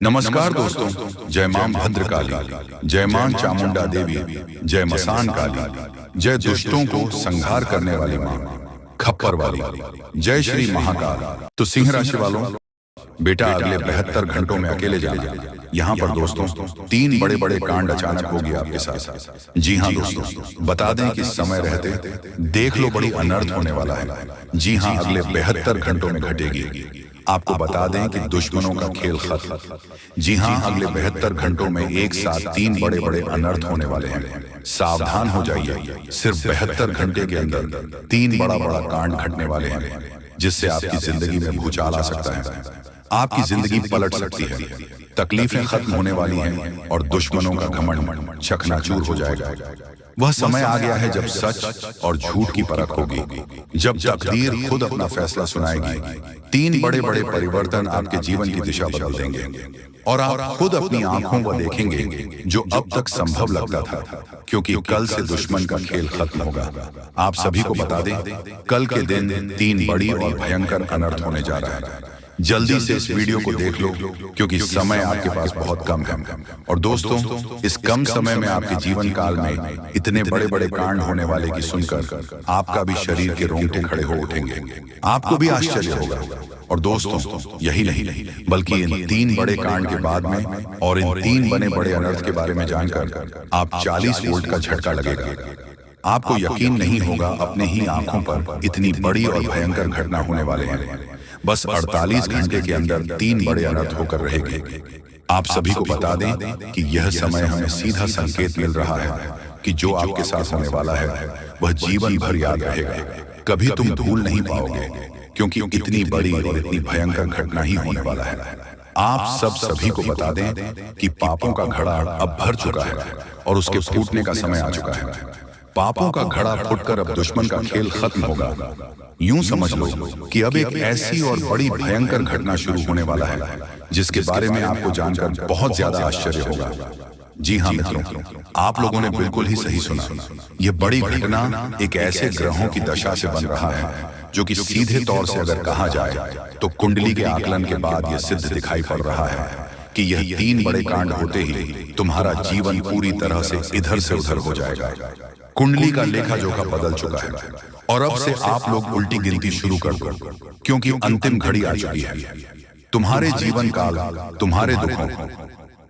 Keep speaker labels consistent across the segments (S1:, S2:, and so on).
S1: नमस्कार दोस्तों। जय मां भद्रकाली, जय मां चामुंडा देवी, जय मसान काली, जय दुष्टों को संहार करने वाली मां खप्पर वाली, जय श्री महाकाल। तो सिंह राशि वालों, बेटा अगले 72 घंटों में अकेले जाना। यहाँ पर दोस्तों 3 बड़े बड़े कांड अचानक हो गया आपके साथ। जी हाँ दोस्तों, बता दें कि समय रहते देख लो बड़ी अनर्थ होने वाला है। जी हाँ, अगले 72 घंटों में घटेगी। आपको बता दें कि दुश्मनों का खेल खत्म। जी हाँ, अगले 72 घंटों में एक साथ 3 बड़े बड़े अनर्थ होने वाले हैं। सावधान हो जाइए। सिर्फ 72 घंटे के अंदर 3 बड़ा बड़ा कांड घटने वाले हैं, जिससे आपकी जिंदगी में भूचाल आ सकता है। आपकी जिंदगी पलट सकती है, तकलीफें खत्म होने वाली हैं और दुश्मनों का घमंड चकनाचूर हो जाएगा। वह समय आ गया है जब सच और झूठ की परख होगी, जब तकदीर खुद अपना फैसला सुनाएगी। 3 बड़े बड़े परिवर्तन आपके जीवन की दिशा बदल देंगे और आप खुद अपनी आंखों को देखेंगे जो अब तक संभव लगता था, क्योंकि कल से दुश्मन का खेल खत्म होगा। आप सभी को बता दें, कल के दिन 3 बड़ी और भयंकर अनर्थ होने जा रहा है। जल्दी से इस वीडियो को देख लो, क्योंकि समय आपके पास बहुत कम है। और दोस्तों, इस कम समय में आपके जीवन काल में इतने बड़े बड़े कांड होने वाले की सुनकर आपका भी शरीर के रोंगटे खड़े हो उठेंगे। आपको भी आश्चर्य होगा। और दोस्तों, यही नहीं बल्कि इन 3 बड़े कांड के बाद में और इन 3 बने बड़े अनर्थ के बारे में जानकर आप 40 वोल्ट का झटका लगेगा। आपको यकीन नहीं होगा, अपने ही आंखों पर इतनी बड़ी और भयंकर घटना होने वाले हैं। बस 48 घंटे के अंदर 3 बड़े अनर्थ होकर रहेंगे। आप सभी को बता दें कि यह समय हमें सीधा संकेत मिल रहा है कि जो आपके साथ होने वाला है वह जीवन भर याद रहेगा। कभी तुम भूल नहीं पाओगे, क्योंकि इतनी बड़ी और इतनी भयंकर घटना ही होने वाला है। आप सभी को बता दें कि पापों का घड़ा अब भर चुका है और उसके फूटने का समय आ चुका है। पापों का घड़ा फूटकर अब दुश्मन का खेल खत्म होगा। यूं समझ लो कि अब एक ऐसी और बड़ी भयंकर घटना शुरू होने वाला है, जिसके बारे में आपको जानकर बहुत ज्यादा आश्चर्य होगा। जी हाँ मित्रों, आप लोगों ने बिल्कुल ही सही सुना। यह बड़ी घटना एक ऐसे ग्रहों की दशा से बन रहा है, जो कि सीधे तौर से अगर कहा जाए तो कुंडली के आकलन के बाद यह सिद्ध दिखाई पड़ रहा है कि यह 3 बड़े कांड होते ही तुम्हारा जीवन पूरी तरह से इधर से उधर हो जाएगा। कुंडली का लेखा जोखा बदल चुका है और अब से आप लोग उल्टी गिनती शुरू कर दो, क्योंकि अंतिम घड़ी आ चुकी है। तुम्हारे जीवन काल, तुम्हारे दुखों,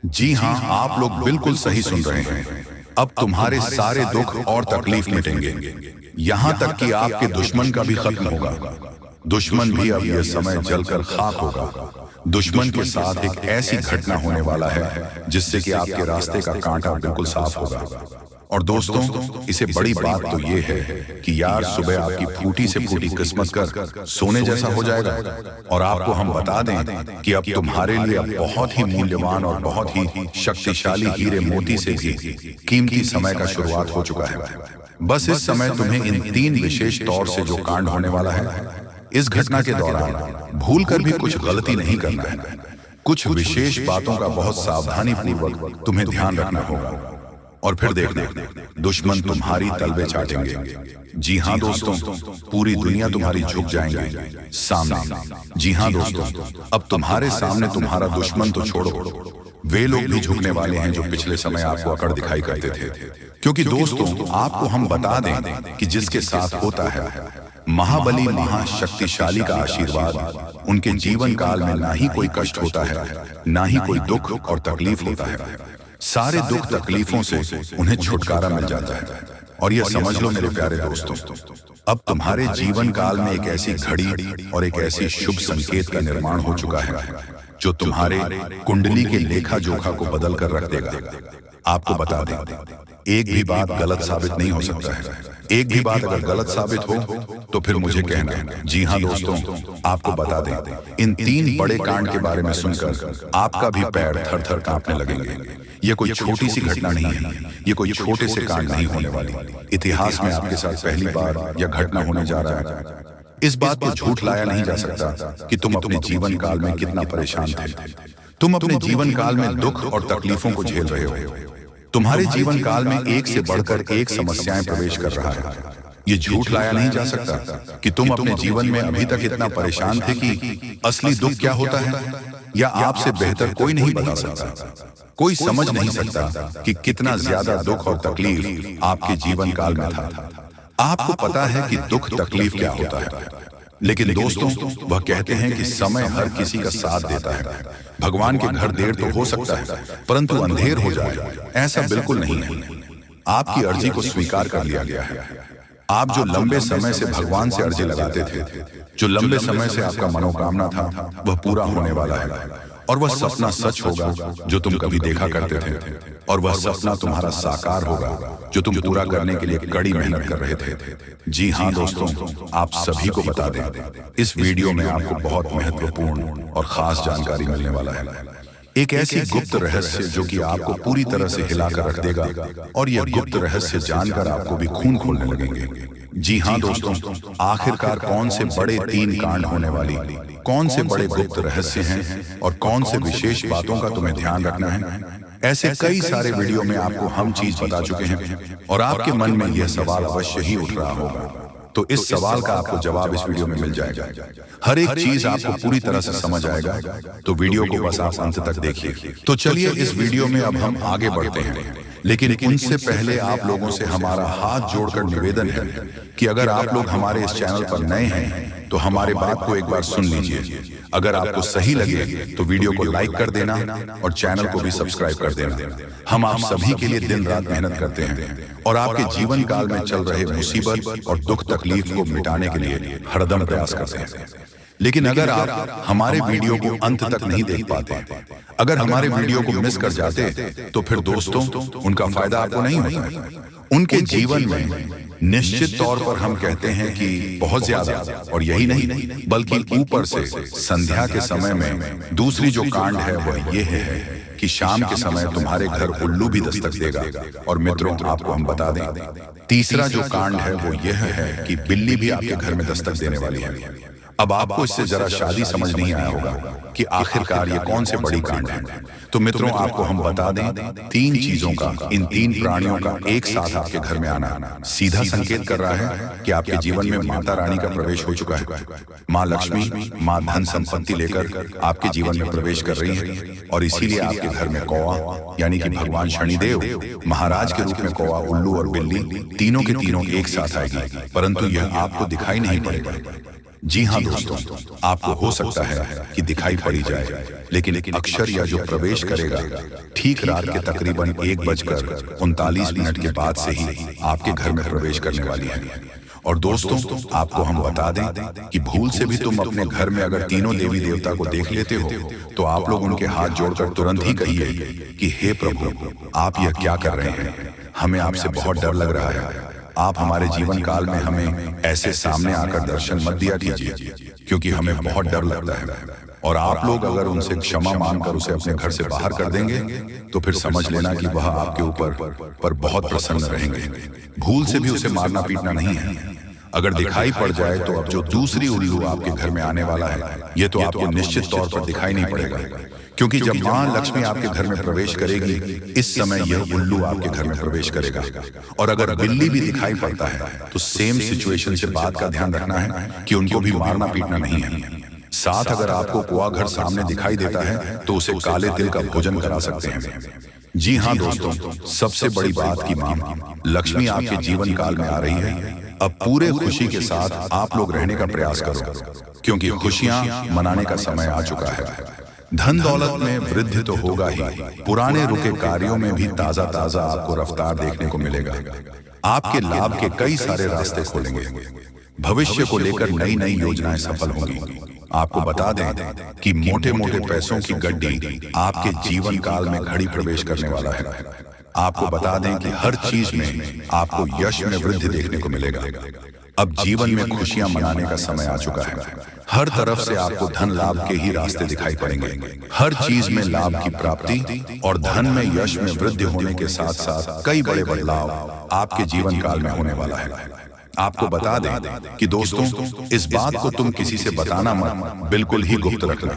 S1: जी हाँ, आप लोग बिल्कुल सही सुन रहे हैं। अब तुम्हारे सारे दुख और तकलीफ मिटेंगे, यहाँ तक कि आपके दुश्मन का भी खत्म होगा। दुश्मन भी अब यह समय जलकर खाक होगा। दुश्मन के साथ एक ऐसी घटना होने वाला है जिससे कि आपके रास्ते का कांटा बिल्कुल साफ होगा। और दोस्तों, इसे बड़ी बात तो ये है कि यार सुबह आपकी फूटी से फूटी किस्मत कर सोने जैसा हो जाएगा। और आपको हम बता दें कि अब तुम्हारे लिए बहुत ही मूल्यवान और बहुत ही शक्तिशाली हीरे मोती से भी कीमती समय का शुरुआत हो चुका है। बस इस समय तुम्हें इन 3 विशेष तौर से जो कांड होने वाला है, इस घटना के दौरान भूल कर भी कुछ गलती नहीं करना है। कुछ विशेष बातों का बहुत सावधानी पूर्वक तुम्हें ध्यान रखना होगा। और फिर देखना, दुश्मन तुम्हारी तलवे चाटेंगे। जी हाँ दोस्तों, पूरी दुनिया तुम्हारी झुक जाएंगे सामने। जी हाँ दोस्तों, अब तुम्हारे सामने तुम्हारा दुश्मन तो छोड़ो, वे लोग भी झुकने वाले हैं जो पिछले समय आपको अकड़ दिखाई करते थे। क्योंकि दोस्तों, आपको हम बता दें कि जिसके साथ होता है महाबली महाशक्तिशाली का आशीर्वाद, उनके जीवन काल में ना ही कोई कष्ट होता है, ना ही कोई दुख और तकलीफ होता है। सारे दुख तकलीफों से उन्हें छुटकारा मिल जाता है। और यह समझ लो मेरे प्यारे दोस्तों, अब तुम्हारे जीवन काल में एक ऐसी घड़ी और एक ऐसी शुभ संकेत का निर्माण हो चुका है जो तुम्हारे कुंडली के लेखा जोखा को बदल कर रख देगा। आपको बता दें, एक भी बात गलत साबित नहीं हो सकता है। एक भी बात अगर गलत साबित हो तो फिर मुझे कहना। जी हाँ दोस्तों, आपको बता दें, इन 3 बड़े कांड के बारे में सुनकर आपका भी पैर थर थर कांपने लगेंगे। ये कोई छोटी सी घटना नहीं है, ये कोई छोटे से कांड नहीं होने वाली। इतिहास में आपके साथ पहली बार यह घटना होने जा रहा है। इस बात को झूठ लाया नहीं जा सकता कि तुम अपने जीवन काल में कितना परेशान थे। तुम अपने जीवन काल में दुख और तकलीफों को झेल रहे हो। तुम्हारे जीवन काल में एक से बढ़कर एक समस्याएं प्रवेश कर रहा है। ये झूठ लाया नहीं जा सकता कि तुम अपने जीवन में अभी तक इतना परेशान थे कि असली दुख क्या होता है। या आपसे बेहतर कोई नहीं बता सकता। कोई समझ नहीं सकता कि कितना ज्यादा दुख और तकलीफ आपके जीवन काल में था। आपको पता है कि दुख तकलीफ क्या होता है, लेकिन दोस्तों वह कहते हैं कि समय हर किसी का साथ देता है। भगवान के घर देर तो हो सकता है, परंतु अंधेर हो जाए ऐसा बिल्कुल नहीं है। आपकी अर्जी को स्वीकार कर लिया गया है। आप जो लंबे समय से भगवान से अर्जी लगाते थे, जो लंबे समय से आपका मनोकामना था, वह पूरा होने वाला है। और वह सपना सच होगा जो तुम कभी देखा करते थे, और वह सपना तुम्हारा साकार होगा जो तुम पूरा करने के लिए कड़ी मेहनत कर रहे थे। जी हाँ दोस्तों, आप सभी को बता दें, इस वीडियो में आपको बहुत महत्वपूर्ण और खास जानकारी मिलने वाला है। एक ऐसी गुप्त रहस्य जो कि आपको पूरी तरह से हिलाकर रख देगा, और यह गुप्त रहस्य जानकर आपको भी खून खोलने लगेंगे। जी हाँ दोस्तों, आखिरकार कौन से बड़े 3 कांड होने वाली, कौन से बड़े गुप्त रहस्य हैं और कौन से विशेष बातों का तुम्हें ध्यान रखना है, ऐसे कई सारे वीडियो में आपको हम चीज बता चुके हैं। और आपके मन में यह सवाल अवश्य ही उठ रहा होगा, तो इस सवाल का आपको जवाब इस वीडियो में मिल जाएगा। हर एक चीज आपको पूरी तरह से समझ आएगा, तो वीडियो को बस आप अंत तक देखिए। तो चलिए इस वीडियो में अब हम आगे बढ़ते हैं, लेकिन उनसे पहले आप लोगों से हमारा हाथ जोड़कर निवेदन है कि अगर आप लोग हमारे इस चैनल पर नए हैं तो हमारे बात को एक बार सुन लीजिए। अगर आपको सही लगे तो वीडियो को लाइक कर देना और चैनल को भी सब्सक्राइब कर देना। हम आप सभी के लिए दिन रात मेहनत करते हैं और आपके जीवन काल में चल रहे मुसीबत और दुख तकलीफ को मिटाने के लिए हरदम प्रयास करते हैं। लेकिन अगर आप हमारे वीडियो को अंत तक नहीं देख पाते, अगर हमारे वीडियो को मिस कर जाते, तो फिर दोस्तों उनका फायदा आपको नहीं होता। उनके जीवन में निश्चित तौर पर हम कहते हैं कि बहुत ज्यादा, और यही नहीं बल्कि ऊपर से संध्या के समय में दूसरी जो कांड है वह यह है कि शाम के समय तुम्हारे घर उल्लू भी दस्तक देगा। और मित्रों आपको हम बता दें, तीसरा जो कांड है वो यह है कि बिल्ली भी आपके घर में दस्तक देने वाली है। अब आपको इससे जरा शादी समझ नहीं आया होगा कि आखिरकार ये कौन से बड़ी कांड है। तो मित्रों आपको हम बता दें, 3 चीजों का, इन 3 प्राणियों का एक साथ आपके घर में आना सीधा संकेत कर रहा है कि आपके जीवन में माता रानी का प्रवेश हो चुका है। माँ लक्ष्मी, माँ धन संपत्ति लेकर आपके जीवन में प्रवेश कर रही है। और इसीलिए आपके घर में कौवा यानी कि भगवान शनिदेव महाराज के रूप में कौवा, उल्लू और बिल्ली तीनों के तीनों एक साथ आएगी, परंतु यह आपको दिखाई नहीं पड़ेगा। जी हाँ दोस्तों, आपको हो सकता है कि दिखाई पड़ी जाए, लेकिन अक्षर या जो प्रवेश करेगा ठीक रात के तकरीबन 1:39 के बाद से ही आपके घर में प्रवेश करने वाली है। और दोस्तों आपको हम बता दें कि भूल से भी तुम अपने घर में अगर तीनों देवी देवता को देख लेते हो तो आप लोग उनके हाथ जोड़कर तुरंत ही कहिए कि हे प्रभु, आप यह क्या कर रहे हैं, हमें आपसे बहुत डर लग रहा है। आप हमारे जीवन काल में हमें ऐसे सामने आकर दर्शन मत दिया कीजिए, क्योंकि हमें बहुत डर लगता है। और आप लोग अगर उनसे क्षमा मांगकर उसे अपने घर से बाहर कर देंगे तो फिर समझ लेना कि वह आपके ऊपर बहुत प्रसन्न रहेंगे। भूल से भी उसे मारना पीटना नहीं है। अगर दिखाई पड़ जाए तो अब जो दूसरी उल्लू आपके घर में आने वाला है, यह तो आपको निश्चित तौर पर दिखाई नहीं पड़ेगा, क्योंकि जब मां लक्ष्मी आपके घर में प्रवेश करेगी, इस समय यह उल्लू आपके घर में प्रवेश करेगा। और अगर बिल्ली भी दिखाई पड़ता है तो सेम सिचुएशन से बात का ध्यान रखना है कि उनको भी मारना पीटना नहीं है। साथ अगर आपको कुआ घर सामने दिखाई देता है तो उसे काले तिल का भोजन करा सकते हैं। जी हाँ दोस्तों, सबसे बड़ी बात की मां लक्ष्मी आपके जीवन काल में आ रही है। अब पूरे खुशी के साथ आप लोग रहने का प्रयास करो, क्योंकि खुशियां मनाने का समय आ चुका है। धन दौलत में वृद्धि तो होगा ही, पुराने रुके कार्यों में भी ताजा ताजा आपको रफ्तार देखने को मिलेगा। आपके लाभ के कई सारे रास्ते खोलेंगे। भविष्य को लेकर नई नई योजनाएं सफल होंगी। आपको बता दें कि मोटे मोटे पैसों की गड्डी आपके जीवन काल में घड़ी प्रवेश करने वाला है। आपको बता दें कि हर चीज में आपको यश में वृद्धि देखने को मिलेगा। अब जीवन में खुशियां मनाने का समय आ चुका है। हर तरफ से आपको धन लाभ के ही रास्ते दिखाई पड़ेंगे। हर चीज में लाभ की प्राप्ति और धन में यश में वृद्धि होने के साथ साथ कई बड़े बदलाव आपके जीवन काल में होने वाला है। आपको बता दें कि दोस्तों, इस बात को तुम किसी से बताना मत, बिल्कुल ही गुप्त रखना,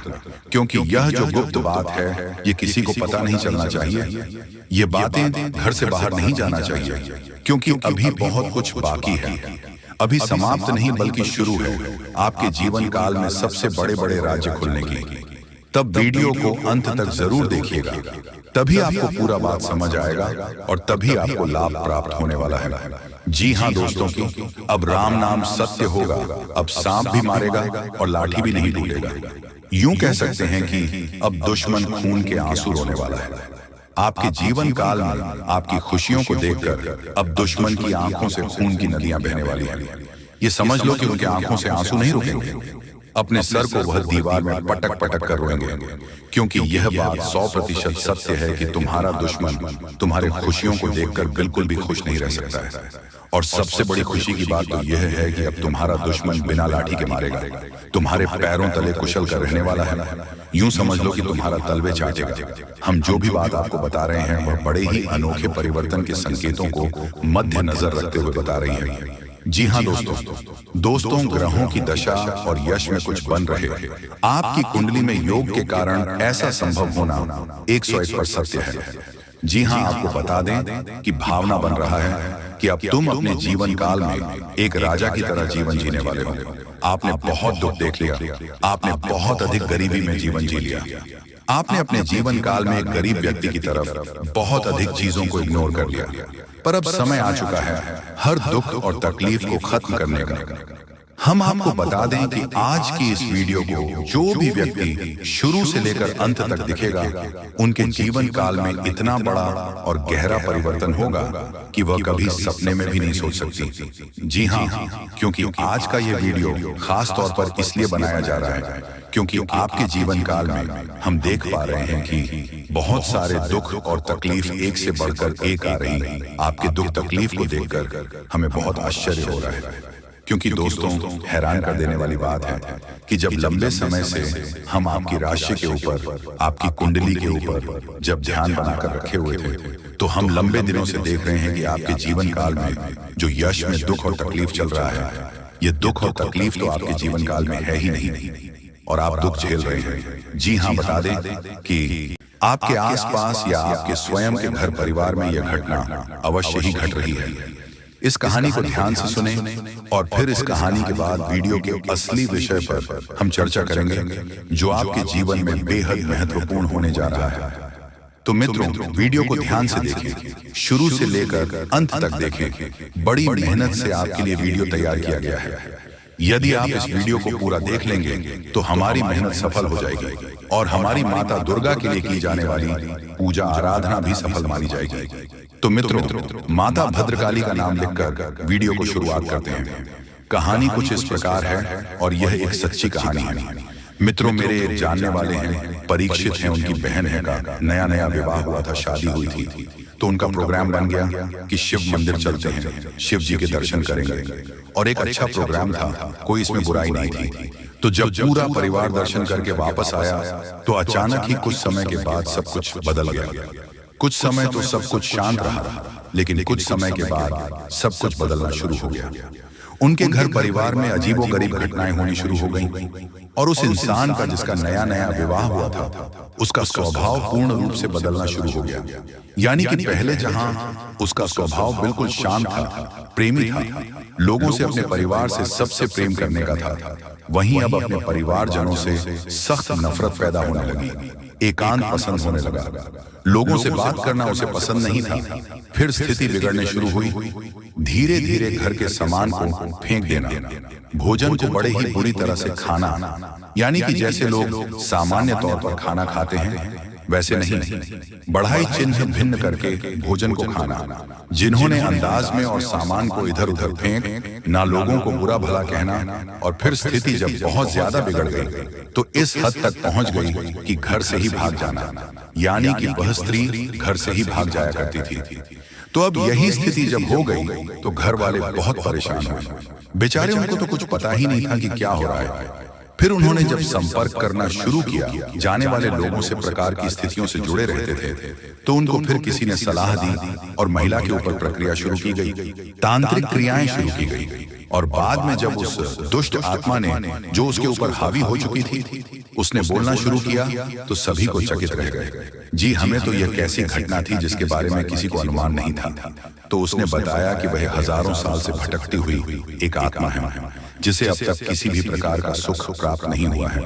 S1: क्योंकि यह जो गुप्त बात है ये किसी को पता नहीं चलना चाहिए। ये बातें घर से बाहर नहीं जाना चाहिए, क्योंकि अभी बहुत कुछ बाकी है। अभी समाप्त नहीं बल्कि शुरू है आपके जीवन काल में सबसे बड़े बड़े राज्य खुलने की। तब वीडियो को अंत तक जरूर देखिएगा, तभी आपको पूरा बात समझ आएगा और तभी आपको लाभ प्राप्त होने वाला है। जी हाँ दोस्तों की, अब राम नाम सत्य होगा, अब सांप भी मारेगा और लाठी भी नहीं टूटेगा। यूं कह सकते हैं कि अब दुश्मन खून के आंसू रोने वाला है। आपके जीवन काल में आपकी खुशियों को देखकर अब दुश्मन की आंखों से खून की नदियां बहने वाली हैं। ये समझ लो कि उनके आंखों से आंसू नहीं रुकेंगे, अपने सर को वह दीवार में पटक पटक कर रोएंगे, क्योंकि यह बात 100% सत्य है कि तुम्हारा दुश्मन तुम्हारे खुशियों को देखकर बिल्कुल भी खुश नहीं रह सकता है। और सबसे बड़ी खुशी की बात तो यह है कि अब तुम्हारा दुश्मन बिना लाठी के मारेगा, तुम्हारे पैरों तले कुशल कर रहने वाला है। यूं समझ लो कि तुम्हारा तलवे चाटेगा। हम जो भी बात आपको बता रहे हैं वह बड़े ही अनोखे परिवर्तन के संकेतों को मद्देनजर रखते हुए बता रही है। जी हाँ दोस्तों, ग्रहों की दशा और यश में कुछ बन रहे आपकी कुंडली में योग के कारण ऐसा संभव होना 101% सत्य है। जी हाँ, आपको बता दें कि भावना बन रहा है कि अब तुम अपने जीवन काल में एक राजा की तरह जीवन जीने वाले हो। आपने बहुत दुख देख लिया, आपने बहुत अधिक गरीबी में जीवन जी लिया, आपने अपने जीवन काल में एक गरीब व्यक्ति की तरफ बहुत अधिक चीजों को इग्नोर कर लिया। पर अब समय आ चुका है हर दुख और तकलीफ को खत्म करने का। हम आपको बता दें कि आज की इस वीडियो को जो भी व्यक्ति शुरू से लेकर अंत तक दिखेगा, उनके जीवन काल में इतना बड़ा और गहरा परिवर्तन होगा कि वह कभी सपने में भी नहीं सोच सकती। जी हाँ, क्योंकि आज का यह वीडियो खास तौर पर इसलिए बनाया जा रहा है क्योंकि आपके जीवन काल में हम देख पा रहे हैं कि बहुत सारे दुख और तकलीफ एक से बढ़कर एक आ रही है। आपके दुख तकलीफ को देखकर हमें बहुत आश्चर्य हो रहा है, क्योंकि दोस्तों हैरान कर देने वाली बात है कि जब लंबे समय से हम आपकी राशि के ऊपर, आपकी कुंडली के ऊपर जब ध्यान बनाकर रखे हुए थे, तो हम लंबे दिनों से देख रहे हैं कि आपके जीवन काल में जो यश में दुख और तकलीफ चल रहा है, ये दुख और तकलीफ तो आपके जीवन काल में है ही नहीं और आप दुख झेल रहे हैं। जी हाँ, बता दें कि आपके आसपास या आपके स्वयं के घर परिवार में यह घटना अवश्य ही घट रही है। इस कहानी को ध्यान से सुने और फिर इस कहानी के बाद वीडियो के असली विषय पर हम चर्चा करेंगे, जो आपके जीवन में बेहद महत्वपूर्ण होने जा रहा है। तो मित्रों, वीडियो को ध्यान से देखें, शुरू से लेकर अंत तक देखें। बड़ी मेहनत से आपके लिए वीडियो तैयार किया गया है। यदि आप इस वीडियो को पूरा देख लेंगे तो हमारी मेहनत सफल हो जाएगी और हमारी माता दुर्गा के लिए की जाने वाली पूजा आराधना भी सफल मानी जाएगी। तो मित्रों, माता भद्रकाली का नाम लिखकर वीडियो को शुरुआत करते हैं। कहानी कुछ इस प्रकार है और यह एक सच्ची कहानी है। मित्रों, मेरे एक जानने वाले हैं, परीक्षित हैं, उनकी बहन है का नया विवाह हुआ था, शादी हुई थी, तो उनका प्रोग्राम बन गया कि शिव मंदिर चलते हैं, शिव जी के दर्शन करेंगे। और एक अच्छा प्रोग्राम था, कोई इसमें बुराई नहीं थी। तो जब पूरा परिवार दर्शन करके वापस आया तो अचानक ही कुछ समय के बाद सब कुछ बदल गया। कुछ समय तो सब कुछ शांत रहा, लेकिन कुछ समय के बाद सब कुछ बदलना शुरू हो गया। उनके घर परिवार में अजीबोगरीब घटनाएं होनी शुरू हो गईं और उस इंसान का जिसका नया विवाह हुआ था, उसका स्वभाव पूर्ण रूप से बदलना शुरू हो गया। यानी कि पहले जहां उसका स्वभाव बिल्कुल शांत था, प्रेमी था, लोगों से, अपने परिवार से सबसे प्रेम करने का था, वहीं अब अपने परिवारजनों से सख्त नफरत पैदा होने लगी, एकांत पसंद होने लगा, लोगों से बात करना उसे पसंद नहीं था। फिर स्थिति बिगड़ने शुरू हुई। धीरे धीरे घर के सामान को फेंक देना, भोजन को बड़े ही बुरी तरह से खाना, यानी कि जैसे लोग सामान्य तौर पर खाना खाते हैं वैसे नहीं, बढ़ाई चिन्ह भिन्न करके भोजन को खाना, जिन्होंने अंदाज में और सामान को इधर उधर फेंक, ना लोगों को बुरा भला कहना। और फिर स्थिति जब बहुत ज्यादा बिगड़ गई तो इस हद तक पहुंच गई कि घर से ही भाग जाना, यानी कि वह स्त्री घर से ही भाग जाया करती थी। तो अब यही स्थिति जब हो गई तो घर वाले बहुत परेशान हुए। बेचारे, उनको तो कुछ पता ही नहीं था कि क्या हो रहा है। फिर उन्होंने जब संपर्क करना शुरू किया जाने वाले लोगों से, प्रकार की स्थितियों से जुड़े रहते थे, तो उनको फिर किसी ने सलाह दी और महिला के ऊपर प्रक्रिया शुरू की गई, तांत्रिक क्रियाएं शुरू की गई। और बाद में जब उस दुष्ट आत्मा ने, जो उसके ऊपर हावी हो चुकी थी, उसने बोलना शुरू किया तो सभी को चकित रह गए। जी, हमें तो यह कैसी घटना थी जिसके बारे में किसी को अनुमान नहीं था। तो उसने बताया कि वह हजारों साल से भटकती हुई एक आत्मा है, जिसे अब तक किसी भी प्रकार का सुख प्राप्त नहीं हुआ है।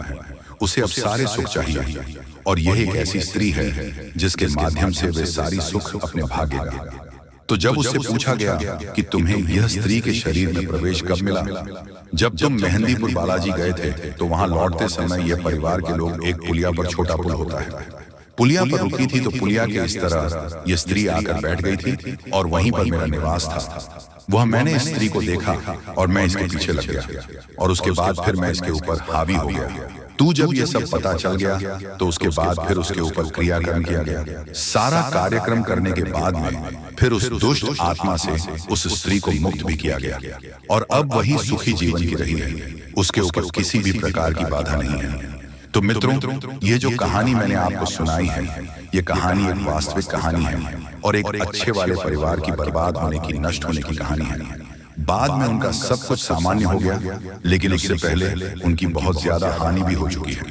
S1: उसे अब सारे सुख चाहिए, और यह एक ऐसी स्त्री है जिसके माध्यम से वे सारी सुख अपने भागेगा। तो जब उससे पूछा गया कि तुम्हें यह स्त्री के शरीर में प्रवेश कब मिला, जब तुम मेहंदीपुर बालाजी गए थे तो वहां लौटते समय यह परिवार के लोग एक पुलिया पर, छोटा पुल होता है, पुलिया पर रुकी थी, तो पुलिया के इस तरह यह स्त्री आकर बैठ गई थी और वहीं पर मेरा निवास था। वह मैंने इस स्त्री को देखा और मैं इसके पीछे लग गया, और उसके बाद फिर मैं इसके ऊपर हावी हो गया। तू जब ये सब पता चल गया तो उसके बाद फिर उसके ऊपर क्रियाक्रम किया गया। सारा कार्यक्रम करने के बाद में फिर उस दुष्ट आत्मा से उस स्त्री को मुक्त भी किया गया, और अब वही सुखी जीवन की रही है, उसके ऊपर किसी भी प्रकार की बाधा नहीं है। तो मित्रों, ये जो कहानी मैंने आपको सुनाई है, ये कहानी एक वास्तविक कहानी है और एक अच्छे वाले परिवार की बर्बाद होने की, नष्ट होने की कहानी है। बाद में उनका सब कुछ सामान्य हो गया, लेकिन उससे पहले उनकी बहुत ज्यादा हानि भी हो चुकी है।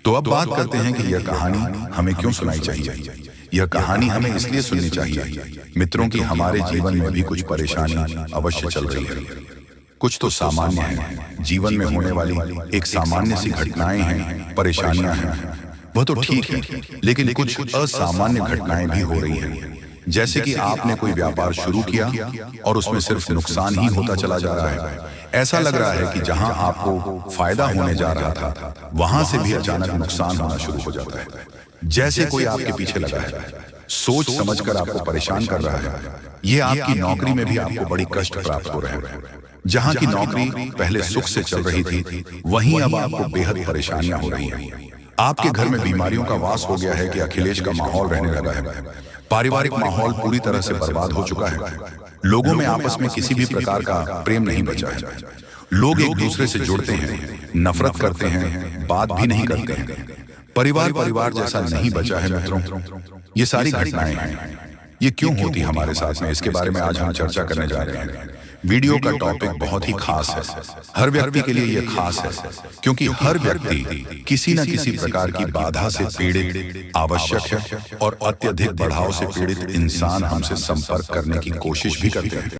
S1: तो अब बात करते हैं कि यह कहानी हमें क्यों सुनाई चाहिए। यह कहानी हमें इसलिए सुननी चाहिए मित्रों की हमारे जीवन में भी कुछ परेशानी अवश्य चल रही है। कुछ तो सामान्य है, जीवन में होने वाली एक सामान्य सी घटनाएं हैं, परेशानियां हैं, वह तो ठीक है, लेकिन कुछ असामान्य घटनाएं भी हो रही हैं। जैसे कि आपने कोई व्यापार शुरू किया और उसमें सिर्फ नुकसान ही होता चला जा रहा है। ऐसा लग रहा है कि जहां आपको फायदा होने जा रहा था, वहां से भी अचानक नुकसान होना शुरू हो जाता है। जैसे कोई आपके पीछे लगा है, सोच समझकर आपको परेशान कर रहा है। ये आपकी नौकरी में भी आपको बड़ी कष्ट प्राप्त हो रहे हैं। जहां की नौकरी पहले सुख से चल रही थी, वहीं अब आपको बेहद परेशानियां हो रही हैं। आपके घर में बीमारियों का वास हो गया है कि अखिलेश का माहौल रहने लगा है। पारिवारिक माहौल पूरी तरह से बर्बाद हो चुका है। लोगों में आपस में किसी भी प्रकार का प्रेम नहीं बचा है। लोग एक दूसरे से जुड़ते हैं, नफरत करते हैं, बात भी नहीं करते हैं। परिवार जैसा नहीं बचा है मित्रों। ये सारी घटनाएं हैं, ये क्यों होती हमारे साथ में, इसके बारे में आज हम चर्चा करने जा रहे हैं। वीडियो का टॉपिक बहुत ही खास है, हर व्यक्ति के लिए यह खास है, क्योंकि हर व्यक्ति किसी न किसी प्रकार की बाधा से पीड़ित आवश्यक है, और अत्यधिक बढ़ाव से पीड़ित इंसान हमसे संपर्क करने की कोशिश भी करते हैं।